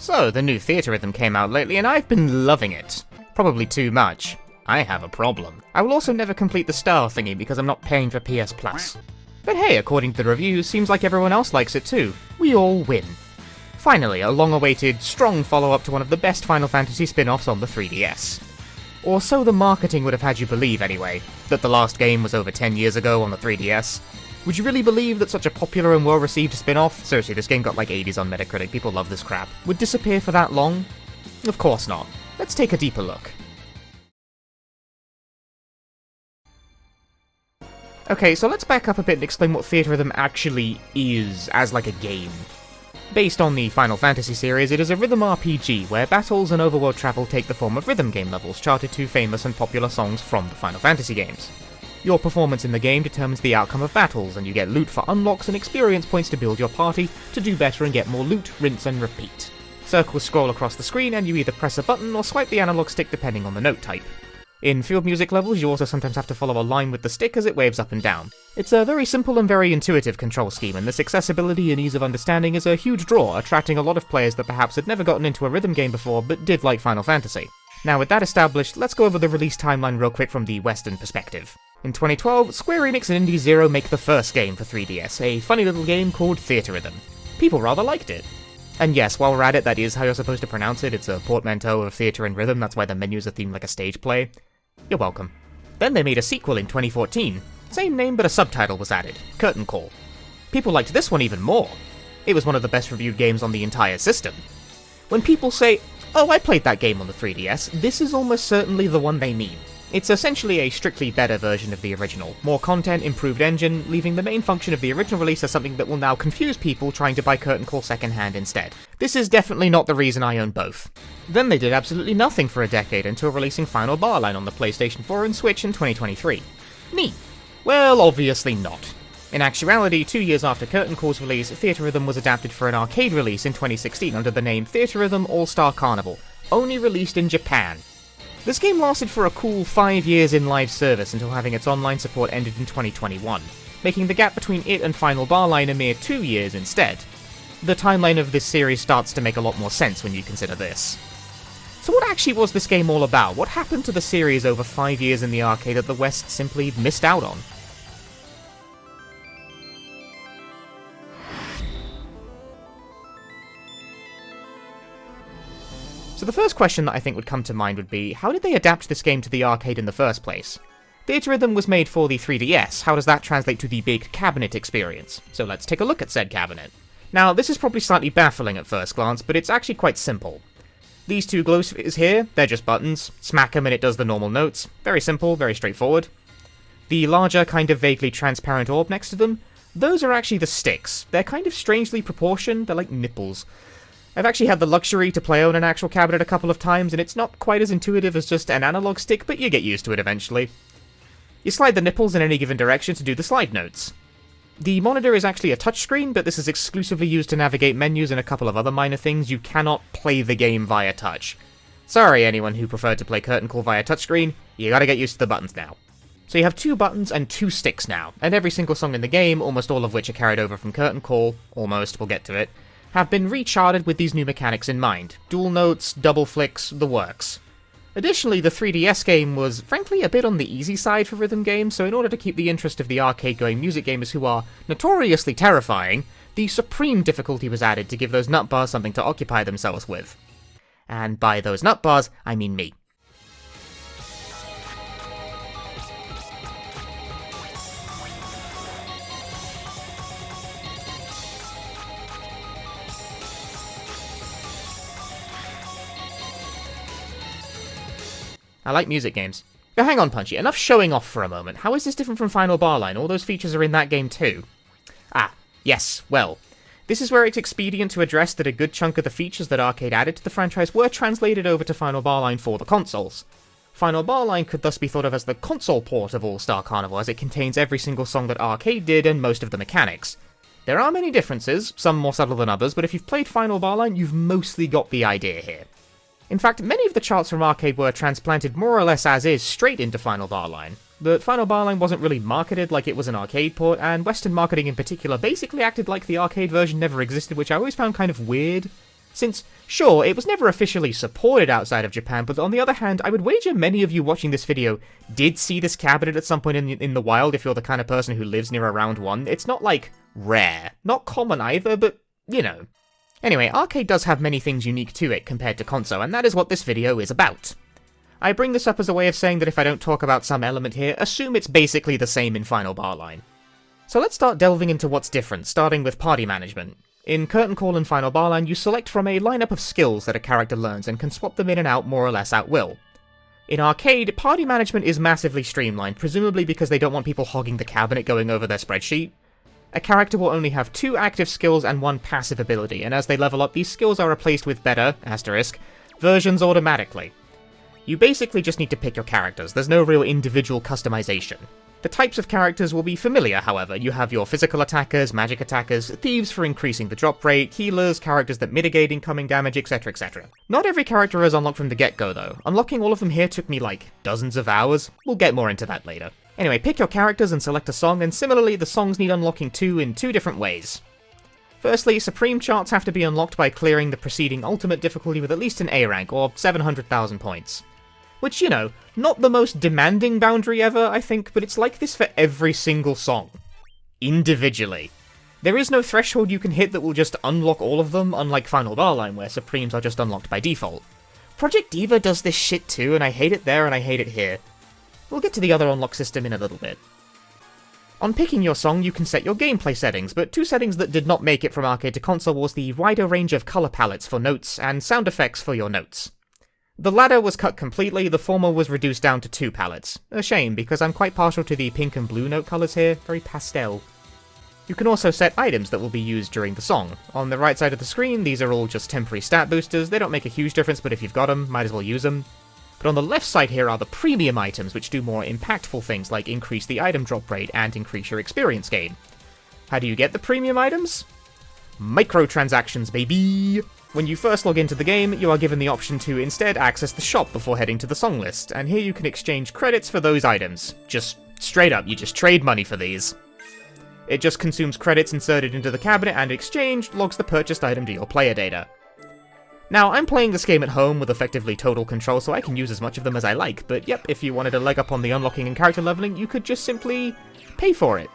So, the new Theatrhythm came out lately and I've been loving it. Probably too much. I have a problem. I will also never complete the star thingy because I'm not paying for PS Plus. But hey, according to the reviews, seems like everyone else likes it too. We all win. Finally, a long-awaited, strong follow-up to one of the best Final Fantasy spin-offs on the 3DS. Or so the marketing would have had you believe anyway, that the last game was over 10 years ago on the 3DS. Would you really believe that such a popular and well-received spin-off, seriously this game got like 80s on Metacritic, people love this crap, would disappear for that long? Of course not. Let's take a deeper look. Okay, so let's back up a bit and explain what Theatrhythm actually is as like a game. Based on the Final Fantasy series, it is a rhythm RPG where battles and overworld travel take the form of rhythm game levels charted to famous and popular songs from the Final Fantasy games. Your performance in the game determines the outcome of battles, and you get loot for unlocks and experience points to build your party to do better and get more loot, rinse and repeat. Circles scroll across the screen and you either press a button or swipe the analog stick depending on the note type. In field music levels, you also sometimes have to follow a line with the stick as it waves up and down. It's a very simple and very intuitive control scheme, and this accessibility and ease of understanding is a huge draw, attracting a lot of players that perhaps had never gotten into a rhythm game before but did like Final Fantasy. Now with that established, let's go over the release timeline real quick from the Western perspective. In 2012, Square Enix and Indie Zero make the first game for 3DS, a funny little game called Theatrhythm. People rather liked it. And yes, while we're at it, that is how you're supposed to pronounce it, it's a portmanteau of theatre and rhythm, that's why the menus are themed like a stage play. You're welcome. Then they made a sequel in 2014. Same name, but a subtitle was added, Curtain Call. People liked this one even more. It was one of the best reviewed games on the entire system. When people say, oh, I played that game on the 3DS, this is almost certainly the one they mean. It's essentially a strictly better version of the original. More content, improved engine, leaving the main function of the original release as something that will now confuse people trying to buy Curtain Call secondhand instead. This is definitely not the reason I own both. Then they did absolutely nothing for a decade until releasing Final Barline on the PlayStation 4 and Switch in 2023. Neat. Well, obviously not. In actuality, 2 years after Curtain Call's release, Theatrhythm was adapted for an arcade release in 2016 under the name Theatrhythm All-Star Carnival, only released in Japan. This game lasted for a cool 5 years in live service until having its online support ended in 2021, making the gap between it and Final Barline a mere 2 years instead. The timeline of this series starts to make a lot more sense when you consider this. So what actually was this game all about? What happened to the series over 5 years in the arcade that the West simply missed out on? So the first question that I think would come to mind would be, how did they adapt this game to the arcade in the first place? Theatrhythm was made for the 3DS, how does that translate to the big cabinet experience? So let's take a look at said cabinet. Now, this is probably slightly baffling at first glance, but it's actually quite simple. These two glow spheres here, they're just buttons, smack them and it does the normal notes, very simple, very straightforward. The larger, kind of vaguely transparent orb next to them, those are actually the sticks. They're kind of strangely proportioned, they're like nipples. I've actually had the luxury to play on an actual cabinet a couple of times, and it's not quite as intuitive as just an analog stick, but you get used to it eventually. You slide the nipples in any given direction to do the slide notes. The monitor is actually a touchscreen, but this is exclusively used to navigate menus and a couple of other minor things. You cannot play the game via touch. Sorry anyone who preferred to play Curtain Call via touchscreen, you gotta get used to the buttons now. So you have 2 buttons and 2 sticks now, and every single song in the game, almost all of which are carried over from Curtain Call, almost, we'll get to it, have been recharted with these new mechanics in mind. Dual notes, double flicks, the works. Additionally, the 3DS game was, frankly, a bit on the easy side for rhythm games, so in order to keep the interest of the arcade-going music gamers who are notoriously terrifying, the supreme difficulty was added to give those nut bars something to occupy themselves with. And by those nut bars, I mean me. I like music games. But hang on, Punchy, enough showing off for a moment. How is this different from Final Barline? All those features are in that game too. Ah, yes, well. This is where it's expedient to address that a good chunk of the features that Arcade added to the franchise were translated over to Final Barline for the consoles. Final Barline could thus be thought of as the console port of All-Star Carnival, as it contains every single song that Arcade did and most of the mechanics. There are many differences, some more subtle than others, but if you've played Final Barline, you've mostly got the idea here. In fact, many of the charts from Arcade were transplanted more or less as is straight into Final Barline. But Final Barline wasn't really marketed like it was an arcade port, and Western marketing in particular basically acted like the arcade version never existed, which I always found kind of weird. Since, sure, it was never officially supported outside of Japan, but on the other hand, I would wager many of you watching this video did see this cabinet at some point in the wild if you're the kind of person who lives near a round 1. It's not, like, rare. Not common either, but, you know. Anyway, arcade does have many things unique to it compared to console, and that is what this video is about. I bring this up as a way of saying that if I don't talk about some element here, assume it's basically the same in Final Barline. So let's start delving into what's different, starting with party management. In Curtain Call and Final Barline, you select from a lineup of skills that a character learns and can swap them in and out more or less at will. In arcade, party management is massively streamlined, presumably because they don't want people hogging the cabinet going over their spreadsheet. A character will only have 2 active skills and 1 passive ability, and as they level up, these skills are replaced with better, versions automatically. You basically just need to pick your characters, there's no real individual customization. The types of characters will be familiar, however. You have your physical attackers, magic attackers, thieves for increasing the drop rate, healers, characters that mitigate incoming damage, etc, etc. Not every character is unlocked from the get-go though. Unlocking all of them here took me like dozens of hours. We'll get more into that later. Anyway, pick your characters and select a song, and similarly the songs need unlocking too in 2 different ways. Firstly, Supreme charts have to be unlocked by clearing the preceding ultimate difficulty with at least an A rank, or 700,000 points. Which, you know, not the most demanding boundary ever, I think, but it's like this for every single song. Individually. There is no threshold you can hit that will just unlock all of them, unlike Final Barline, where Supremes are just unlocked by default. Project Diva does this shit too, and I hate it there and I hate it here. We'll get to the other unlock system in a little bit. On picking your song, you can set your gameplay settings, but 2 settings that did not make it from arcade to console was the wider range of color palettes for notes and sound effects for your notes. The latter was cut completely, the former was reduced down to 2 palettes. A shame, because I'm quite partial to the pink and blue note colors here, very pastel. You can also set items that will be used during the song. On the right side of the screen, these are all just temporary stat boosters, they don't make a huge difference, but if you've got them, might as well use them. But on the left side here are the premium items, which do more impactful things like increase the item drop rate and increase your experience gain. How do you get the premium items? Microtransactions, baby! When you first log into the game, you are given the option to instead access the shop before heading to the song list, and here you can exchange credits for those items. Just straight up, you just trade money for these. It just consumes credits inserted into the cabinet and exchange logs the purchased item to your player data. Now, I'm playing this game at home with effectively total control, so I can use as much of them as I like, but yep, if you wanted a leg up on the unlocking and character leveling, you could just simply pay for it.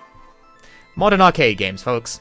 Modern arcade games, folks.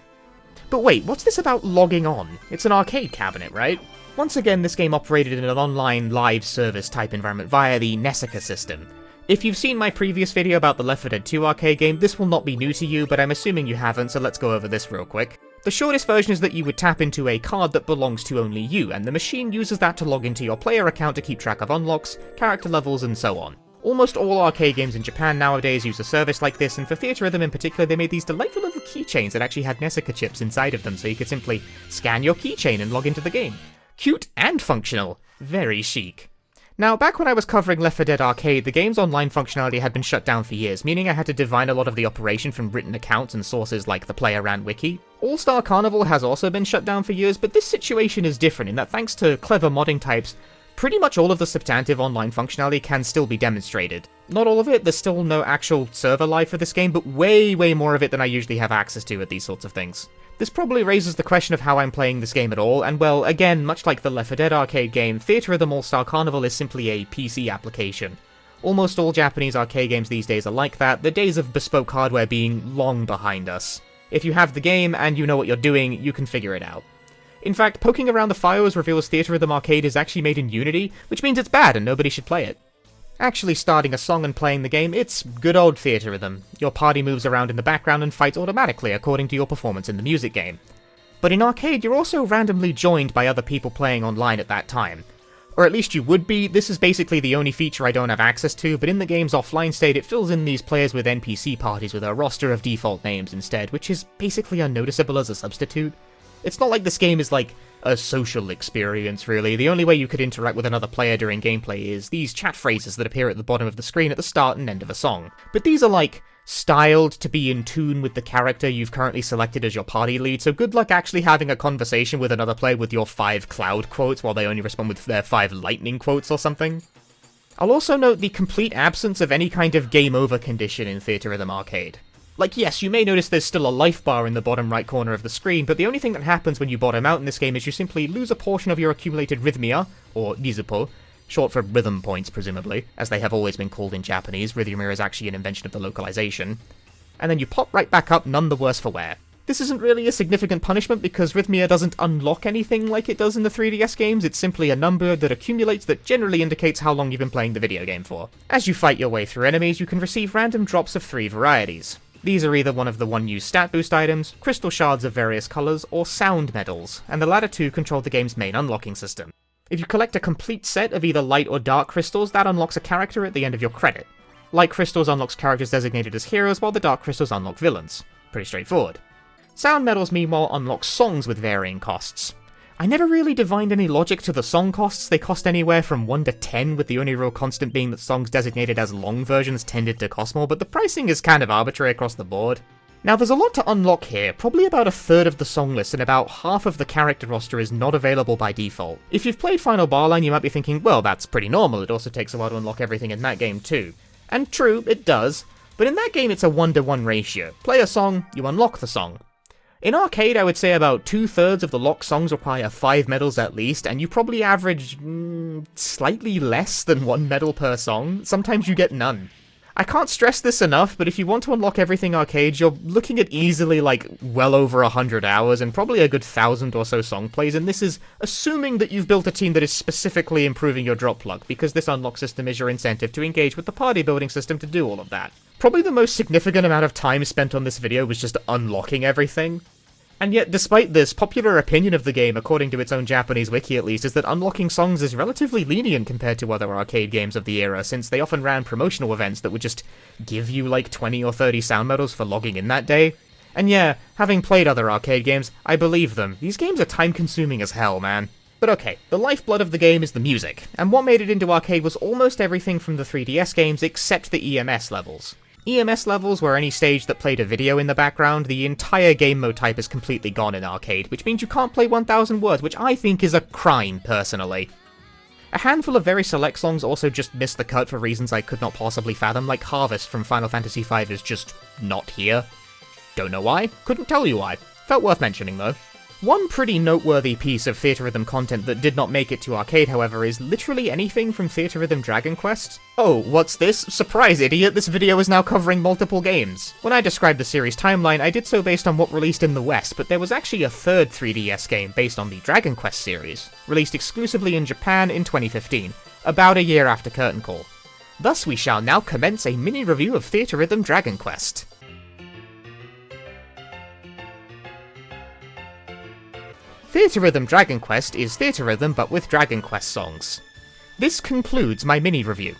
But wait, what's this about logging on? It's an arcade cabinet, right? Once again, this game operated in an online live service type environment via the Nessica system. If you've seen my previous video about the Left 4 Dead 2 arcade game, this will not be new to you, but I'm assuming you haven't, so let's go over this real quick. The shortest version is that you would tap into a card that belongs to only you, and the machine uses that to log into your player account to keep track of unlocks, character levels, and so on. Almost all arcade games in Japan nowadays use a service like this, and for Theatrhythm in particular, they made these delightful little keychains that actually had Nessica chips inside of them, so you could simply scan your keychain and log into the game. Cute and functional. Very chic. Now, back when I was covering Left 4 Dead Arcade, the game's online functionality had been shut down for years, meaning I had to divine a lot of the operation from written accounts and sources like the player-ran wiki. All-Star Carnival has also been shut down for years, but this situation is different in that thanks to clever modding types, pretty much all of the substantive online functionality can still be demonstrated. Not all of it, there's still no actual server live for this game, but way more of it than I usually have access to at these sorts of things. This probably raises the question of how I'm playing this game at all, and well, again, much like the Left 4 Dead arcade game, Theatrhythm All-Star Carnival is simply a PC application. Almost all Japanese arcade games these days are like that, the days of bespoke hardware being long behind us. If you have the game and you know what you're doing, you can figure it out. In fact, poking around the files reveals Theatrhythm Arcade is actually made in Unity, which means it's bad and nobody should play it. Actually starting a song and playing the game, it's good old Theatrhythm. Your party moves around in the background and fights automatically according to your performance in the music game. But in arcade, you're also randomly joined by other people playing online at that time. Or at least you would be. This is basically the only feature I don't have access to, but in the game's offline state it fills in these players with NPC parties with a roster of default names instead, which is basically unnoticeable as a substitute. It's not like this game is like a social experience, really. The only way you could interact with another player during gameplay is these chat phrases that appear at the bottom of the screen at the start and end of a song. But these are like styled to be in tune with the character you've currently selected as your party lead, so good luck actually having a conversation with another player with your 5 cloud quotes while they only respond with their 5 lightning quotes or something. I'll also note the complete absence of any kind of game over condition in Theatrhythm Arcade. Like, yes, you may notice there's still a life bar in the bottom right corner of the screen, but the only thing that happens when you bottom out in this game is you simply lose a portion of your accumulated rhythmia, or rizupo, short for rhythm points, presumably, as they have always been called in Japanese. Rhythmia is actually an invention of the localization. And then you pop right back up, none the worse for wear. This isn't really a significant punishment because rhythmia doesn't unlock anything like it does in the 3DS games, it's simply a number that accumulates that generally indicates how long you've been playing the video game for. As you fight your way through enemies, you can receive random drops of 3 varieties. These are either one of the one-use stat boost items, crystal shards of various colours, or sound medals, and the latter two control the game's main unlocking system. If you collect a complete set of either light or dark crystals, that unlocks a character at the end of your credit. Light crystals unlocks characters designated as heroes, while the dark crystals unlock villains. Pretty straightforward. Sound medals, meanwhile, unlock songs with varying costs. I never really divined any logic to the song costs. They cost anywhere from 1 to 10, with the only real constant being that songs designated as long versions tended to cost more, but the pricing is kind of arbitrary across the board. Now, there's a lot to unlock here. Probably about a third of the song list and about half of the character roster is not available by default. If you've played Final Barline, you might be thinking, well, that's pretty normal, it also takes a while to unlock everything in that game too. And true, it does, but in that game it's a 1-to-1 ratio. Play a song, you unlock the song. In arcade, I would say about 2/3 of the locked songs require 5 medals at least, and you probably average slightly less than 1 medal per song. Sometimes you get none. I can't stress this enough, but if you want to unlock everything arcade, you're looking at easily like well over 100 hours and probably a good 1,000 or so song plays, and this is assuming that you've built a team that is specifically improving your drop luck, because this unlock system is your incentive to engage with the party building system to do all of that. Probably the most significant amount of time spent on this video was just unlocking everything. And yet, despite this, popular opinion of the game, according to its own Japanese wiki at least, is that unlocking songs is relatively lenient compared to other arcade games of the era, since they often ran promotional events that would just give you like 20 or 30 sound medals for logging in that day. And yeah, having played other arcade games, I believe them. These games are time-consuming as hell, man. But okay, the lifeblood of the game is the music, and what made it into arcade was almost everything from the 3DS games except the EMS levels. EMS levels were any stage that played a video in the background. The entire game mode type is completely gone in arcade, which means you can't play 1000 words, which I think is a crime, personally. A handful of very select songs also just missed the cut for reasons I could not possibly fathom, like Harvest from Final Fantasy V is just not here. Don't know why, couldn't tell you why. Felt worth mentioning though. One pretty noteworthy piece of Theatrhythm content that did not make it to arcade, however, is literally anything from Theatrhythm Dragon Quest. Oh, what's this? Surprise, idiot, this video is now covering multiple games. When I described the series timeline, I did so based on what released in the West, but there was actually a third 3DS game based on the Dragon Quest series, released exclusively in Japan in 2015, about a year after Curtain Call. Thus we shall now commence a mini-review of Theatrhythm Dragon Quest. Theatrhythm Dragon Quest is Theatrhythm but with Dragon Quest songs. This concludes my mini-review.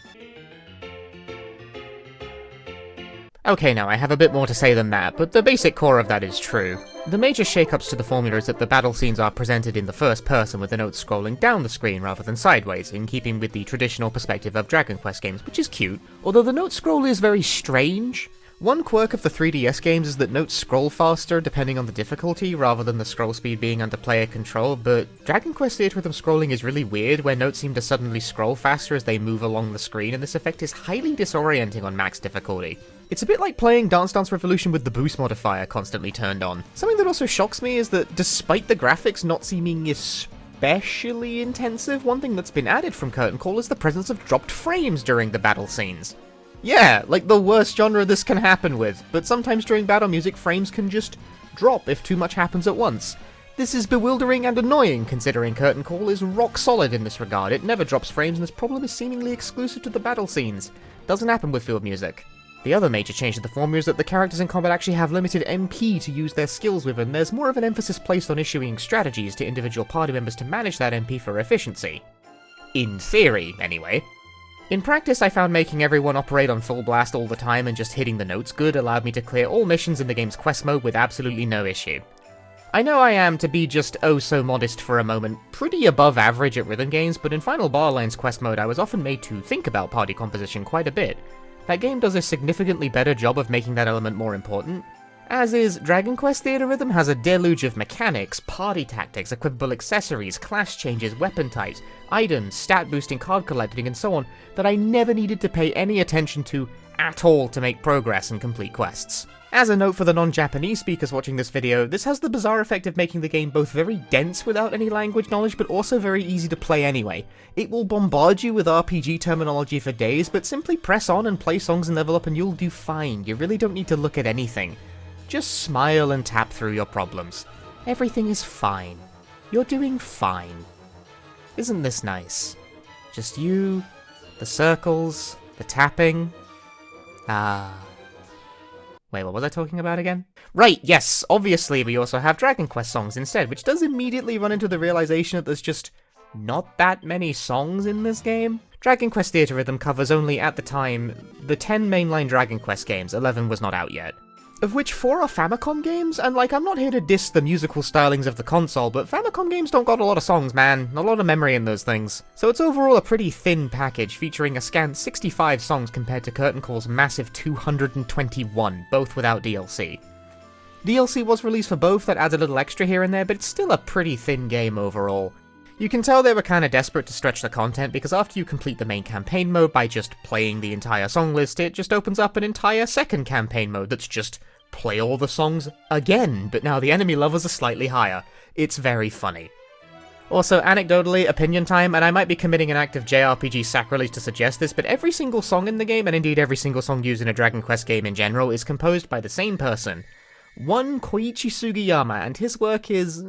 Okay, now I have a bit more to say than that, but the basic core of that is true. The major shakeups to the formula is that the battle scenes are presented in the first person with the notes scrolling down the screen rather than sideways, in keeping with the traditional perspective of Dragon Quest games, which is cute, although the note scroll is very strange. One quirk of the 3DS games is that notes scroll faster depending on the difficulty, rather than the scroll speed being under player control, but Dragon Quest Theatrhythm scrolling is really weird, where notes seem to suddenly scroll faster as they move along the screen, and this effect is highly disorienting on max difficulty. It's a bit like playing Dance Dance Revolution with the boost modifier constantly turned on. Something that also shocks me is that despite the graphics not seeming especially intensive, one thing that's been added from Curtain Call is the presence of dropped frames during the battle scenes. Yeah, like the worst genre this can happen with, but sometimes during battle music frames can just drop if too much happens at once. This is bewildering and annoying considering Curtain Call is rock solid in this regard. It never drops frames and this problem is seemingly exclusive to the battle scenes. Doesn't happen with field music. The other major change to the formula is that the characters in combat actually have limited MP to use their skills with, and there's more of an emphasis placed on issuing strategies to individual party members to manage that MP for efficiency. In theory, anyway. In practice, I found making everyone operate on full blast all the time and just hitting the notes good allowed me to clear all missions in the game's quest mode with absolutely no issue. I know I am, to be just oh so modest for a moment, pretty above average at rhythm games, but in Final Barline's quest mode I was often made to think about party composition quite a bit. That game does a significantly better job of making that element more important. As is, Dragon Quest Theatrhythm has a deluge of mechanics, party tactics, equipable accessories, class changes, weapon types, items, stat boosting, card collecting, and so on, that I never needed to pay any attention to at all to make progress and complete quests. As a note for the non-Japanese speakers watching this video, this has the bizarre effect of making the game both very dense without any language knowledge, but also very easy to play anyway. It will bombard you with RPG terminology for days, but simply press on and play songs and level up and you'll do fine. You really don't need to look at anything. Just smile and tap through your problems. Everything is fine. You're doing fine. Isn't this nice? Just you, the circles, the tapping. Wait, what was I talking about again? Right, yes, obviously we also have Dragon Quest songs instead, which does immediately run into the realization that there's just not that many songs in this game. Dragon Quest Theatrhythm covers only, at the time, the 10 mainline Dragon Quest games. 11 was not out yet. Of which 4 are Famicom games, and I'm not here to diss the musical stylings of the console, but Famicom games don't got a lot of songs, man. A lot of memory in those things. So it's overall a pretty thin package, featuring a scant 65 songs compared to Curtain Call's massive 221, both without DLC. DLC was released for both, that adds a little extra here and there, but it's still a pretty thin game overall. You can tell they were kinda desperate to stretch the content, because after you complete the main campaign mode by just playing the entire song list, it just opens up an entire second campaign mode that's just play all the songs again, but now the enemy levels are slightly higher. It's very funny. Also, anecdotally, opinion time, and I might be committing an act of JRPG sacrilege to suggest this, but every single song in the game, and indeed every single song used in a Dragon Quest game in general, is composed by the same person. One Koichi Sugiyama, and his work is...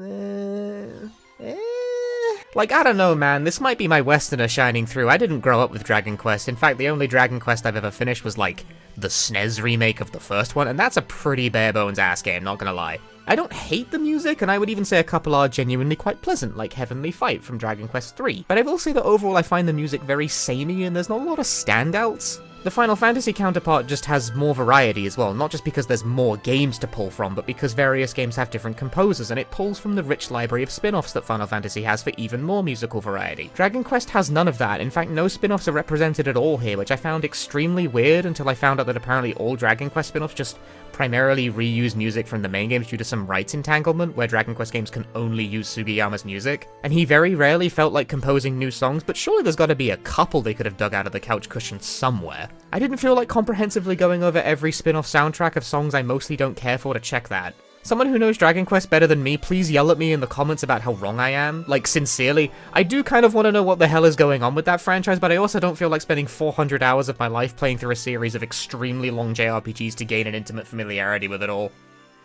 I don't know, man, this might be my Westerner shining through. I didn't grow up with Dragon Quest. In fact, the only Dragon Quest I've ever finished was, the SNES remake of the first one, and that's a pretty bare-bones ass game, not gonna lie. I don't hate the music, and I would even say a couple are genuinely quite pleasant, like Heavenly Fight from Dragon Quest III, but I will say that overall I find the music very samey, and there's not a lot of standouts. The Final Fantasy counterpart just has more variety as well, not just because there's more games to pull from, but because various games have different composers, and it pulls from the rich library of spin-offs that Final Fantasy has for even more musical variety. Dragon Quest has none of that. In fact, no spin-offs are represented at all here, which I found extremely weird until I found out that apparently all Dragon Quest spin-offs just primarily reuse music from the main games due to some rights entanglement, where Dragon Quest games can only use Sugiyama's music. And he very rarely felt like composing new songs, but surely there's gotta be a couple they could have dug out of the couch cushion somewhere. I didn't feel like comprehensively going over every spin-off soundtrack of songs I mostly don't care for to check that. Someone who knows Dragon Quest better than me, please yell at me in the comments about how wrong I am. Sincerely. I do kind of want to know what the hell is going on with that franchise, but I also don't feel like spending 400 hours of my life playing through a series of extremely long JRPGs to gain an intimate familiarity with it all.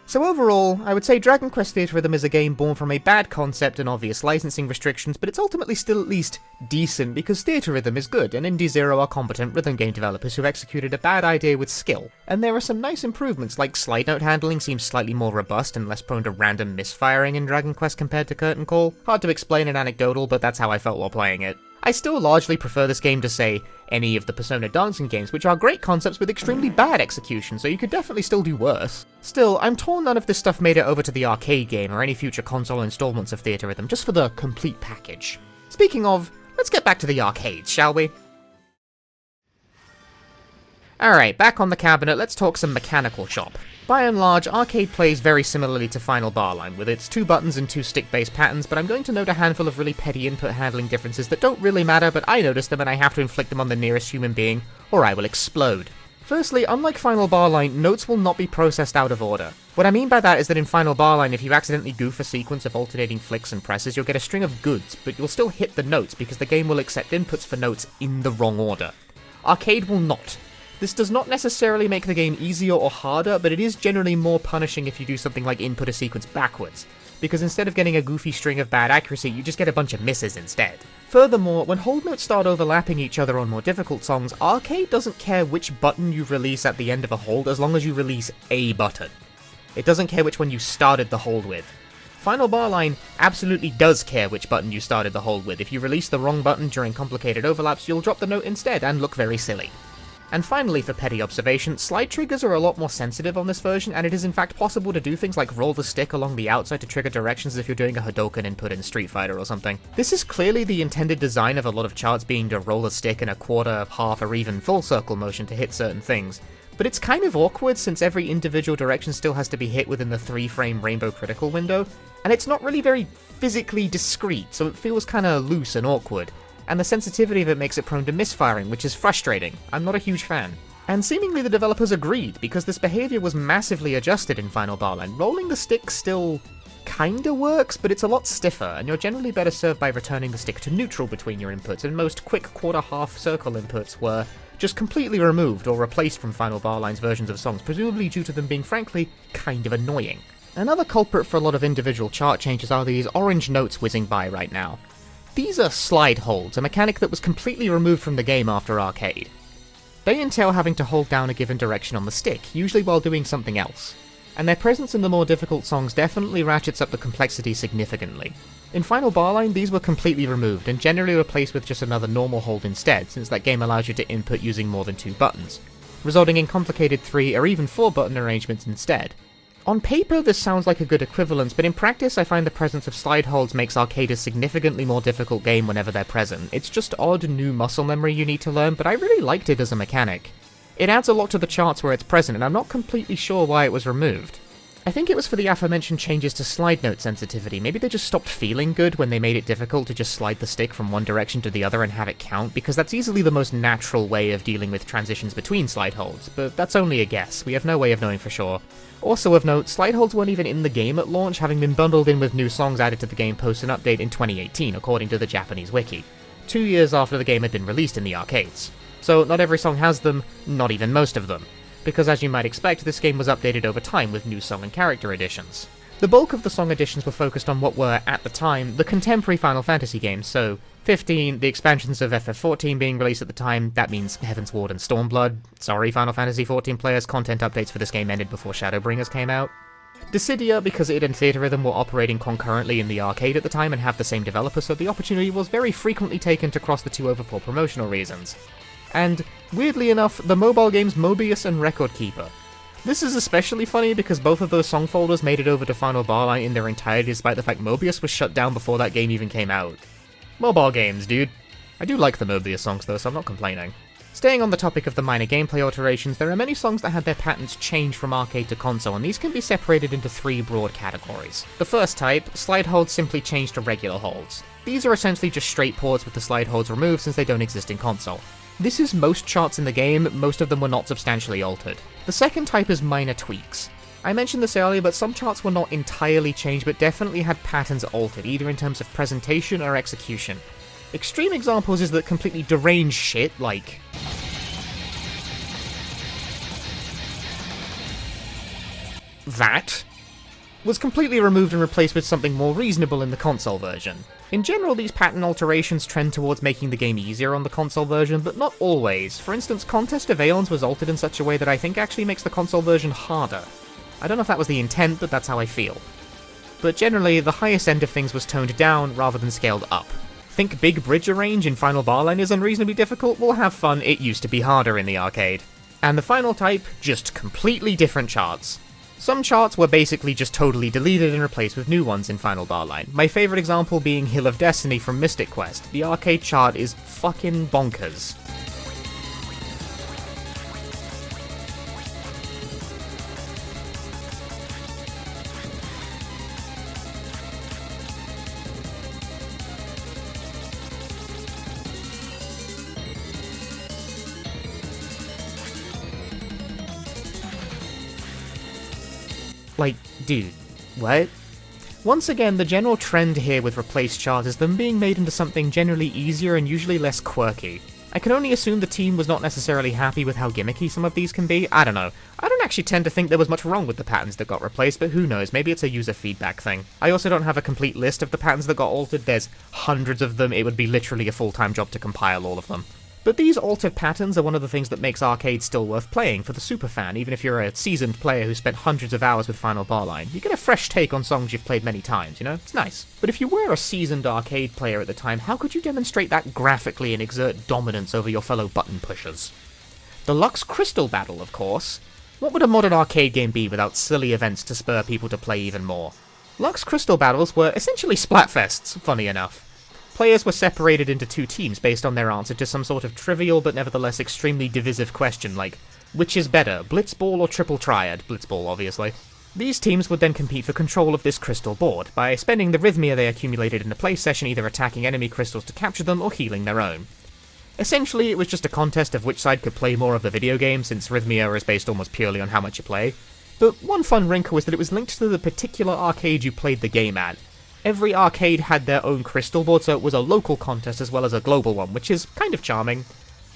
So overall, I would say Dragon Quest Theatrhythm is a game born from a bad concept and obvious licensing restrictions, but it's ultimately still at least decent because Theatrhythm is good, and Indie Zero are competent rhythm game developers who executed a bad idea with skill. And there are some nice improvements, like slide note handling seems slightly more robust and less prone to random misfiring in Dragon Quest compared to Curtain Call. Hard to explain and anecdotal, but that's how I felt while playing it. I still largely prefer this game to, say, any of the Persona dancing games, which are great concepts with extremely bad execution, so you could definitely still do worse. Still, I'm torn none of this stuff made it over to the arcade game or any future console installments of Theatrhythm, just for the complete package. Speaking of, let's get back to the arcades, shall we? Alright, back on the cabinet, let's talk some mechanical chop. By and large, arcade plays very similarly to Final Barline, with its 2 buttons and 2 stick-based patterns, but I'm going to note a handful of really petty input handling differences that don't really matter, but I notice them and I have to inflict them on the nearest human being, or I will explode. Firstly, unlike Final Barline, notes will not be processed out of order. What I mean by that is that in Final Barline, if you accidentally goof a sequence of alternating flicks and presses, you'll get a string of goods, but you'll still hit the notes because the game will accept inputs for notes in the wrong order. Arcade will not. This does not necessarily make the game easier or harder, but it is generally more punishing if you do something like input a sequence backwards, because instead of getting a goofy string of bad accuracy, you just get a bunch of misses instead. Furthermore, when hold notes start overlapping each other on more difficult songs, Arcade doesn't care which button you release at the end of a hold as long as you release a button. It doesn't care which one you started the hold with. Final Barline absolutely does care which button you started the hold with. If you release the wrong button during complicated overlaps, you'll drop the note instead and look very silly. And finally, for petty observation, slide triggers are a lot more sensitive on this version, and it is in fact possible to do things like roll the stick along the outside to trigger directions as if you're doing a Hadouken input in Street Fighter or something. This is clearly the intended design of a lot of charts being to roll a stick in a quarter, half, or even full circle motion to hit certain things. But it's kind of awkward since every individual direction still has to be hit within the 3-frame rainbow critical window, and it's not really very physically discrete, so it feels kinda loose and awkward. And the sensitivity of it makes it prone to misfiring, which is frustrating. I'm not a huge fan. And seemingly the developers agreed, because this behavior was massively adjusted in Final Barline. Rolling the stick still kinda works, but it's a lot stiffer, and you're generally better served by returning the stick to neutral between your inputs, and most quick quarter-half circle inputs were just completely removed or replaced from Final Barline's versions of songs, presumably due to them being, frankly, kind of annoying. Another culprit for a lot of individual chart changes are these orange notes whizzing by right now. These are slide holds, a mechanic that was completely removed from the game after Arcade. They entail having to hold down a given direction on the stick, usually while doing something else, and their presence in the more difficult songs definitely ratchets up the complexity significantly. In Final Barline, these were completely removed, and generally replaced with just another normal hold instead, since that game allows you to input using more than 2 buttons, resulting in complicated 3 or even 4 button arrangements instead. On paper, this sounds like a good equivalence, but in practice I find the presence of slide holds makes Arcade a significantly more difficult game whenever they're present. It's just odd new muscle memory you need to learn, but I really liked it as a mechanic. It adds a lot to the charts where it's present, and I'm not completely sure why it was removed. I think it was for the aforementioned changes to slide note sensitivity. Maybe they just stopped feeling good when they made it difficult to just slide the stick from one direction to the other and have it count, because that's easily the most natural way of dealing with transitions between slide holds, but that's only a guess. We have no way of knowing for sure. Also of note, slide holds weren't even in the game at launch, having been bundled in with new songs added to the game post an update in 2018, according to the Japanese wiki, 2 years after the game had been released in the arcades. So not every song has them, not even most of them, because as you might expect, this game was updated over time with new song and character additions. The bulk of the song additions were focused on what were, at the time, the contemporary Final Fantasy games, so 15, the expansions of FF14 being released at the time, that means Heaven's Ward and Stormblood. Sorry, Final Fantasy XIV players, content updates for this game ended before Shadowbringers came out. Dissidia, because it and Theatrhythm were operating concurrently in the arcade at the time and have the same developer, so the opportunity was very frequently taken to cross the two over for promotional reasons. And, weirdly enough, the mobile games Mobius and Record Keeper. This is especially funny because both of those song folders made it over to Final Barline in their entirety despite the fact Mobius was shut down before that game even came out. Mobile games, dude. I do like the Mobius songs though, so I'm not complaining. Staying on the topic of the minor gameplay alterations, there are many songs that had their patterns change from arcade to console, and these can be separated into 3 broad categories. The first type, slide holds simply change to regular holds. These are essentially just straight ports with the slide holds removed since they don't exist in console. This is most charts in the game, most of them were not substantially altered. The second type is minor tweaks. I mentioned this earlier, but some charts were not entirely changed, but definitely had patterns altered, either in terms of presentation or execution. Extreme examples is that completely deranged shit, like that, was completely removed and replaced with something more reasonable in the console version. In general, these pattern alterations trend towards making the game easier on the console version, but not always. For instance, Contest of Aeons was altered in such a way that I think actually makes the console version harder. I don't know if that was the intent, but that's how I feel. But generally, the highest end of things was toned down rather than scaled up. Think Big Bridge Arrange in Final Barline is unreasonably difficult? Well, have fun, it used to be harder in the arcade. And the final type, just completely different charts. Some charts were basically just totally deleted and replaced with new ones in Final Barline. My favourite example being Hill of Destiny from Mystic Quest. The arcade chart is fucking bonkers. Like, dude, what? Once again, the general trend here with replaced charts is them being made into something generally easier and usually less quirky. I can only assume the team was not necessarily happy with how gimmicky some of these can be. I don't know. I don't actually tend to think there was much wrong with the patterns that got replaced, but who knows, maybe it's a user feedback thing. I also don't have a complete list of the patterns that got altered, there's hundreds of them, it would be literally a full-time job to compile all of them. But these altered patterns are one of the things that makes arcade still worth playing for the superfan, even if you're a seasoned player who spent hundreds of hours with Final Barline. You get a fresh take on songs you've played many times, you know? It's nice. But if you were a seasoned arcade player at the time, how could you demonstrate that graphically and exert dominance over your fellow button pushers? The Lux Crystal battle, of course. What would a modern arcade game be without silly events to spur people to play even more? Lux Crystal battles were essentially splatfests, funny enough. Players were separated into 2 teams based on their answer to some sort of trivial but nevertheless extremely divisive question like, which is better, Blitzball or Triple Triad? Blitzball, obviously. These teams would then compete for control of this crystal board, by spending the rhythmia they accumulated in a play session either attacking enemy crystals to capture them or healing their own. Essentially, it was just a contest of which side could play more of the video game, since Rhythmia is based almost purely on how much you play. But one fun wrinkle was that it was linked to the particular arcade you played the game at. Every arcade had their own crystal board, so it was a local contest as well as a global one, which is kind of charming.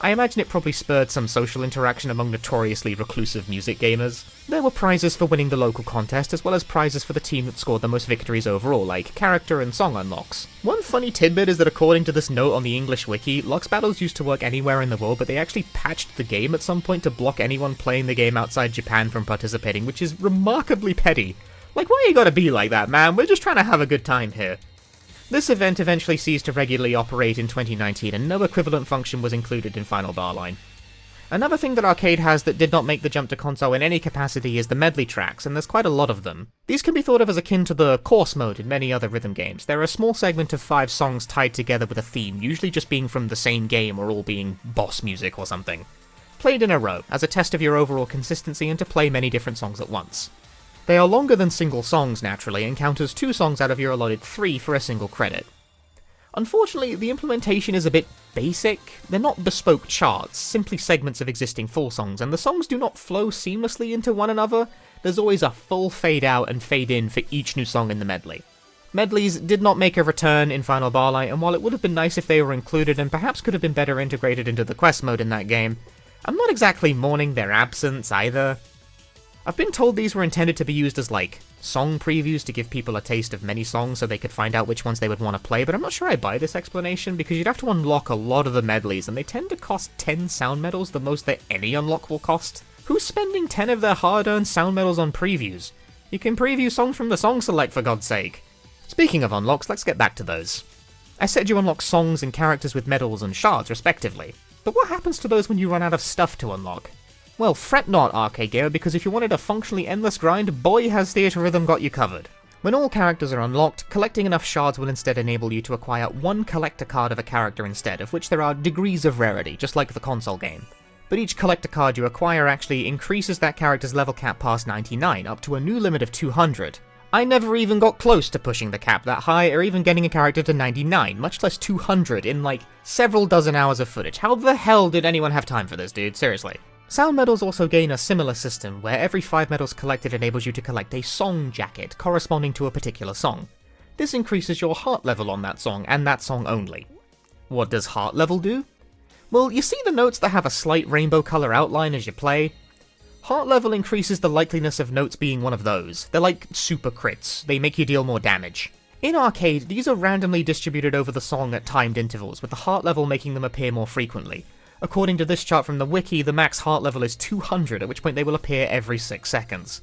I imagine it probably spurred some social interaction among notoriously reclusive music gamers. There were prizes for winning the local contest, as well as prizes for the team that scored the most victories overall, like character and song unlocks. One funny tidbit is that according to this note on the English wiki, Lux battles used to work anywhere in the world, but they actually patched the game at some point to block anyone playing the game outside Japan from participating, which is remarkably petty. Like, why you gotta be like that, man? We're just trying to have a good time here. This event eventually ceased to regularly operate in 2019, and no equivalent function was included in Final Barline. Another thing that arcade has that did not make the jump to console in any capacity is the medley tracks, and there's quite a lot of them. These can be thought of as akin to the course mode in many other rhythm games. They're a small segment of 5 songs tied together with a theme, usually just being from the same game or all being boss music or something. Played in a row, as a test of your overall consistency and to play many different songs at once. They are longer than single songs, naturally, and count as 2 songs out of your allotted 3 for a single credit. Unfortunately, the implementation is a bit basic. They're not bespoke charts, simply segments of existing full songs, and the songs do not flow seamlessly into one another. There's always a full fade out and fade in for each new song in the medley. Medleys did not make a return in Final Barlight, and while it would have been nice if they were included and perhaps could have been better integrated into the quest mode in that game, I'm not exactly mourning their absence either. I've been told these were intended to be used as, like, song previews to give people a taste of many songs so they could find out which ones they would want to play, but I'm not sure I buy this explanation, because you'd have to unlock a lot of the medleys, and they tend to cost 10 sound medals, the most that any unlock will cost. Who's spending 10 of their hard-earned sound medals on previews? You can preview songs from the song select, for God's sake. Speaking of unlocks, let's get back to those. I said you unlock songs and characters with medals and shards, respectively. But what happens to those when you run out of stuff to unlock? Well, fret not, arcade gamer, because if you wanted a functionally endless grind, boy has Theatrhythm got you covered. When all characters are unlocked, collecting enough shards will instead enable you to acquire 1 collector card of a character instead, of which there are degrees of rarity, just like the console game. But each collector card you acquire actually increases that character's level cap past 99, up to a new limit of 200. I never even got close to pushing the cap that high, or even getting a character to 99, much less 200 in like several dozen hours of footage. How the hell did anyone have time for this, dude? Seriously. Sound medals also gain a similar system, where every 5 medals collected enables you to collect a song jacket corresponding to a particular song. This increases your heart level on that song, and that song only. What does heart level do? Well, you see the notes that have a slight rainbow colour outline as you play? Heart level increases the likeliness of notes being one of those. They're like super crits, they make you deal more damage. In arcade, these are randomly distributed over the song at timed intervals, with the heart level making them appear more frequently. According to this chart from the wiki, the max heart level is 200, at which point they will appear every 6 seconds.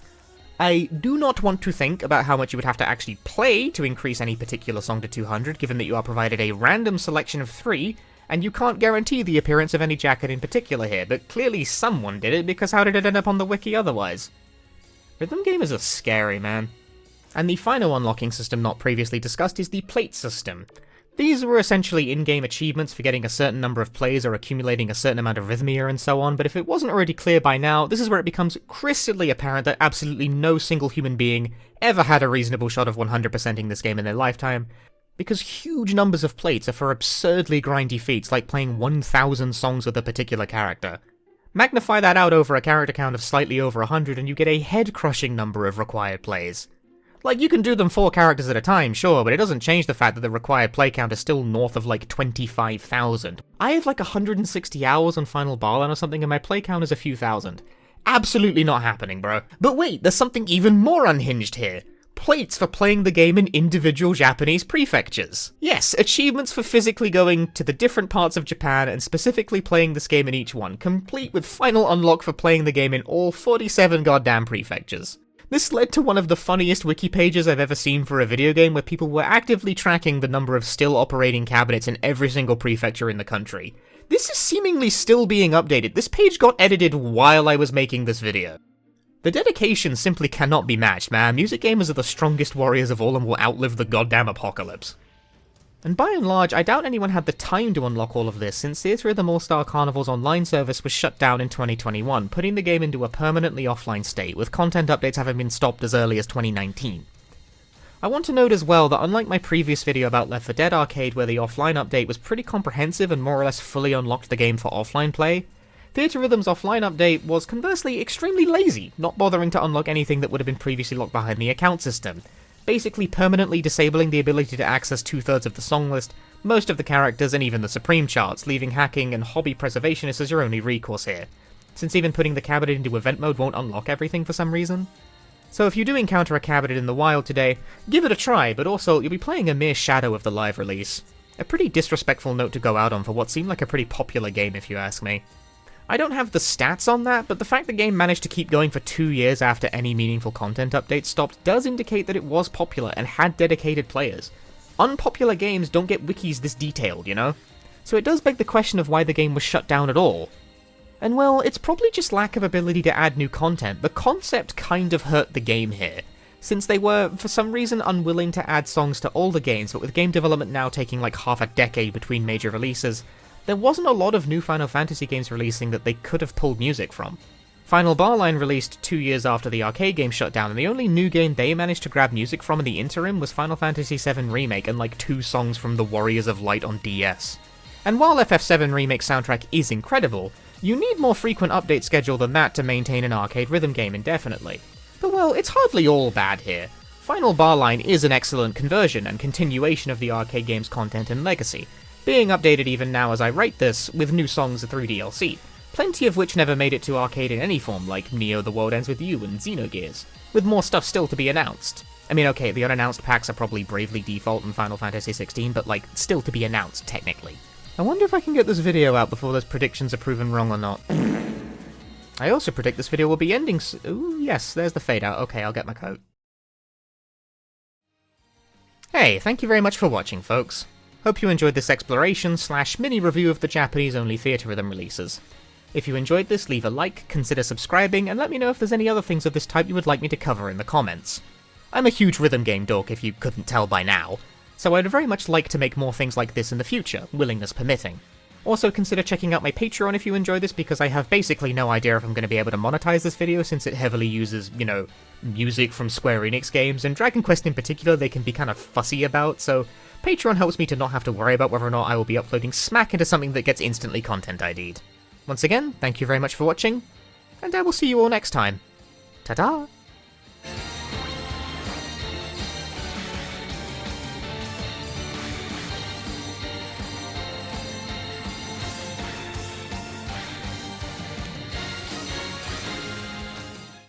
I do not want to think about how much you would have to actually play to increase any particular song to 200, given that you are provided a random selection of 3, and you can't guarantee the appearance of any jacket in particular here, but clearly someone did it, because how did it end up on the wiki otherwise? Rhythm gamers are scary, man. And the final unlocking system not previously discussed is the plate system. These were essentially in-game achievements for getting a certain number of plays or accumulating a certain amount of rhythmia and so on, but if it wasn't already clear by now, this is where it becomes crystally apparent that absolutely no single human being ever had a reasonable shot of 100%ing this game in their lifetime, because huge numbers of plates are for absurdly grindy feats like playing 1,000 songs with a particular character. Magnify that out over a character count of slightly over 100 and you get a head-crushing number of required plays. Like, you can do them 4 characters at a time, sure, but it doesn't change the fact that the required play count is still north of like 25,000. I have like 160 hours on Final Barline or something and my play count is a few thousand. Absolutely not happening, bro. But wait, there's something even more unhinged here. Plates for playing the game in individual Japanese prefectures. Yes, achievements for physically going to the different parts of Japan and specifically playing this game in each one, complete with final unlock for playing the game in all 47 goddamn prefectures. This led to one of the funniest wiki pages I've ever seen for a video game, where people were actively tracking the number of still operating cabinets in every single prefecture in the country. This is seemingly still being updated. This page got edited while I was making this video. The dedication simply cannot be matched, man. Music gamers are the strongest warriors of all and will outlive the goddamn apocalypse. And by and large, I doubt anyone had the time to unlock all of this, since Theatrhythm All-Star Carnival's online service was shut down in 2021, putting the game into a permanently offline state, with content updates having been stopped as early as 2019. I want to note as well that unlike my previous video about Left 4 Dead Arcade where the offline update was pretty comprehensive and more or less fully unlocked the game for offline play, Theatrhythm's offline update was conversely extremely lazy, not bothering to unlock anything that would have been previously locked behind the account system, basically permanently disabling the ability to access 2/3 of the song list, most of the characters, and even the Supreme charts, leaving hacking and hobby preservationists as your only recourse here, since even putting the cabinet into event mode won't unlock everything for some reason. So if you do encounter a cabinet in the wild today, give it a try, but also you'll be playing a mere shadow of the live release. A pretty disrespectful note to go out on for what seemed like a pretty popular game if you ask me. I don't have the stats on that, but the fact the game managed to keep going for 2 years after any meaningful content updates stopped does indicate that it was popular and had dedicated players. Unpopular games don't get wikis this detailed, you know? So it does beg the question of why the game was shut down at all. And well, it's probably just lack of ability to add new content. The concept kind of hurt the game here, since they were, for some reason, unwilling to add songs to older games, but with game development now taking like half a decade between major releases, there wasn't a lot of new Final Fantasy games releasing that they could have pulled music from. Final Barline released 2 years after the arcade game shut down, and the only new game they managed to grab music from in the interim was Final Fantasy VII Remake and like 2 songs from the Warriors of Light on DS. And while FF7 Remake soundtrack is incredible, you need more frequent update schedule than that to maintain an arcade rhythm game indefinitely. But well, it's hardly all bad here. Final Barline is an excellent conversion and continuation of the arcade game's content and legacy, being updated even now as I write this, with new songs through DLC, plenty of which never made it to arcade in any form, like Neo The World Ends With You and Xenogears, with more stuff still to be announced. I mean, okay, the unannounced packs are probably Bravely Default in Final Fantasy XVI, but like, still to be announced, technically. I wonder if I can get this video out before those predictions are proven wrong or not. I also predict this video will be ending ooh, yes, there's the fade out. Okay, I'll get my coat. Hey, thank you very much for watching, folks. Hope you enjoyed this exploration / mini review of the Japanese-only Theatrhythm releases. If you enjoyed this, leave a like, consider subscribing, and let me know if there's any other things of this type you would like me to cover in the comments. I'm a huge rhythm game dork if you couldn't tell by now, so I'd very much like to make more things like this in the future, willingness permitting. Also consider checking out my Patreon if you enjoy this, because I have basically no idea if I'm going to be able to monetize this video since it heavily uses, you know, music from Square Enix games, and Dragon Quest in particular they can be kind of fussy about, so Patreon helps me to not have to worry about whether or not I will be uploading smack into something that gets instantly content ID'd. Once again, thank you very much for watching, and I will see you all next time. Ta-da!